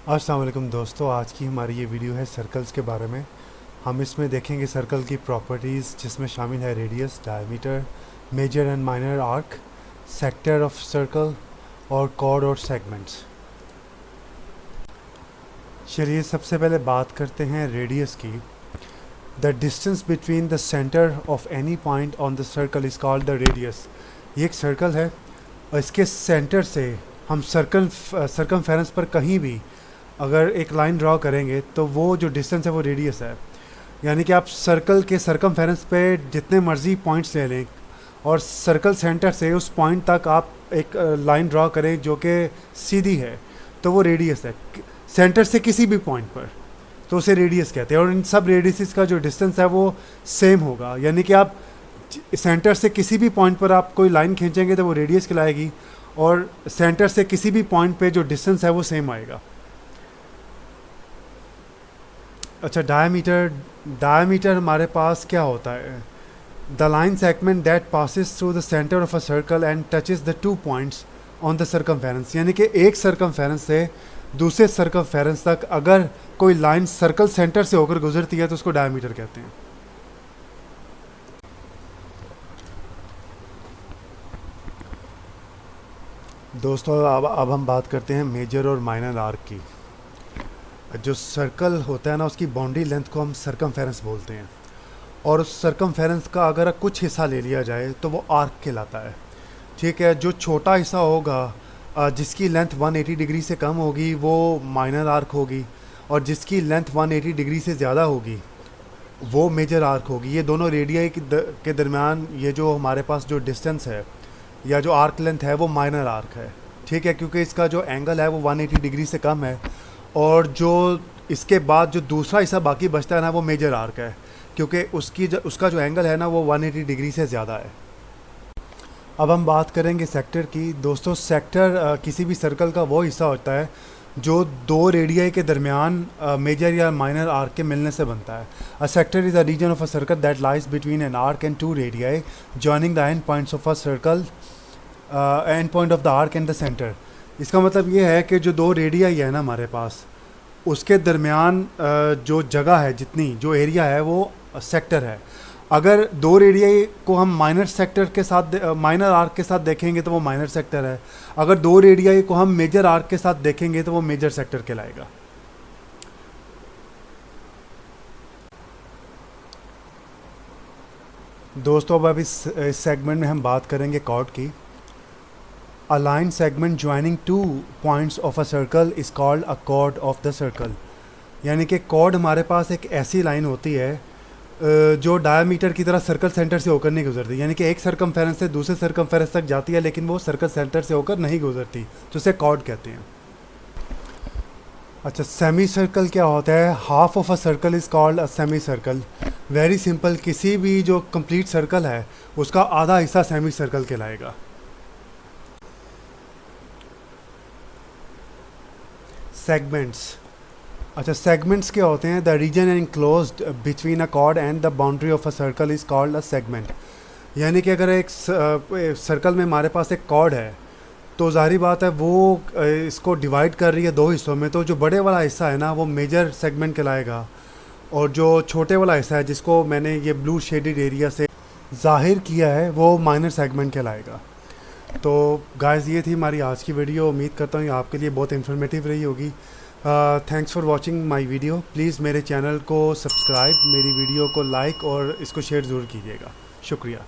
अस्सलाम वालेकुम दोस्तों, आज की हमारी ये वीडियो है सर्कल्स के बारे में। हम इसमें देखेंगे सर्कल की प्रॉपर्टीज़, जिसमें शामिल है radius, diameter, major and minor arc, sector of circle और कॉर्ड और सेगमेंट्स। चलिए सबसे पहले बात करते हैं रेडियस की। The distance between the centre of any point on the circle is called the radius. ये एक सर्कल है और इसके सेंटर से हम सर्कमफेरेंस पर कहीं भी अगर एक लाइन ड्रॉ करेंगे तो वो जो डिस्टेंस है वो रेडियस है। यानी कि आप सर्कल के सर्कमफेरेंस पे जितने मर्ज़ी पॉइंट्स ले लें और सर्कल सेंटर से उस पॉइंट तक आप एक लाइन ड्रॉ करें जो कि सीधी है, तो वो रेडियस है। सेंटर से किसी भी पॉइंट पर, तो उसे रेडियस कहते हैं। और इन सब रेडियस का जो डिस्टेंस है वो सेम होगा। यानी कि आप सेंटर से किसी भी पॉइंट पर आप कोई लाइन खींचेंगे तो वो रेडियस कहलाएगी, और सेंटर से किसी भी पॉइंट पे जो डिस्टेंस है वो सेम आएगा। अच्छा, डायमीटर हमारे पास क्या होता है? The line segment that passes through the centre of a circle and touches the 2 points on the circumference. यानी कि एक सर्कमफेरेंस से दूसरे सर्कमफेरेंस तक अगर कोई लाइन सर्कल सेंटर से होकर गुजरती है तो उसको डायमीटर कहते हैं। दोस्तों, अब हम बात करते हैं मेजर और माइनर आर्क की। जो सर्कल होता है ना, उसकी बाउंड्री लेंथ को हम सर्कमफेरेंस बोलते हैं, और उस सर्कमफेरेंस का अगर कुछ हिस्सा ले लिया जाए तो वो आर्क कहलाता है। ठीक है, जो छोटा हिस्सा होगा जिसकी लेंथ 180 डिग्री से कम होगी वो माइनर आर्क होगी, और जिसकी लेंथ 180 डिग्री से ज़्यादा होगी वो मेजर आर्क होगी। ये दोनों रेडियाई के दरमियान ये जो हमारे पास जो डिस्टेंस है या जो आर्क लेंथ है वो माइनर आर्क है। ठीक है, क्योंकि इसका जो एंगल है वो 180 डिग्री से कम है, और जो इसके बाद जो दूसरा हिस्सा बाकी बचता है ना वो मेजर आर्क है, क्योंकि उसका जो एंगल है ना वो 180 डिग्री से ज़्यादा है। अब हम बात करेंगे सेक्टर की। दोस्तों, सेक्टर किसी भी सर्कल का वो हिस्सा होता है जो दो रेडियाई के दरमियान मेजर या माइनर आर्क के मिलने से बनता है। A sector is a region of a circle that lies between an arc and 2 radii joining the end points of a circle, end point of the arc and the centre. इसका मतलब ये है कि जो दो रेडियाई है ना हमारे पास, उसके दरमियान जो जगह है, जितनी जो एरिया है वो सेक्टर है। अगर दो रेडियाई को हम माइनर सेक्टर के साथ माइनर आर्क के साथ देखेंगे तो वो माइनर सेक्टर है। अगर दो रेडियाई को हम मेजर आर्क के साथ देखेंगे तो वो मेजर सेक्टर कहलाएगा। दोस्तों, अब इस सेगमेंट में हम बात करेंगे कॉर्ड की। A line segment joining 2 points of a circle is called a chord of the circle। यानी कि कॉर्ड हमारे पास एक ऐसी लाइन होती है जो डायमीटर की तरह सर्कल सेंटर से होकर नहीं गुजरती। यानी कि एक सर्कमफेरेंस से दूसरे सर्कमफेरेंस तक जाती है, लेकिन वो सर्कल सेंटर से होकर नहीं गुजरती, तो उसे कॉर्ड कहते हैं। अच्छा, सेमी सर्कल क्या होता है? Half of a circle is called a semi circle. Very simple, किसी भी जो कंप्लीट सर्कल है उसका आधा हिस्सा सेमी सर्कल कहलाएगा। सेगमेंट्स। अच्छा, सेगमेंट्स क्या होते हैं? The region enclosed between a chord and the boundary of a circle is called a segment. यानी कि अगर एक सर्कल में हमारे पास एक कॉर्ड है तो जाहिर बात है वो इसको डिवाइड कर रही है दो हिस्सों में, तो जो बड़े वाला हिस्सा है ना वो मेजर सेगमेंट कहलाएगा, और जो छोटे वाला हिस्सा है जिसको मैंने ये ब्लू शेडेड एरिया से जाहिर किया है वो माइनर सेगमेंट कहलाएगा। तो गाइस, ये थी हमारी आज की वीडियो। उम्मीद करता हूँ ये आपके लिए बहुत इन्फॉर्मेटिव रही होगी। Thanks for watching my video. Please मेरे चैनल को सब्सक्राइब, मेरी वीडियो को लाइक और इसको शेयर ज़रूर कीजिएगा। शुक्रिया।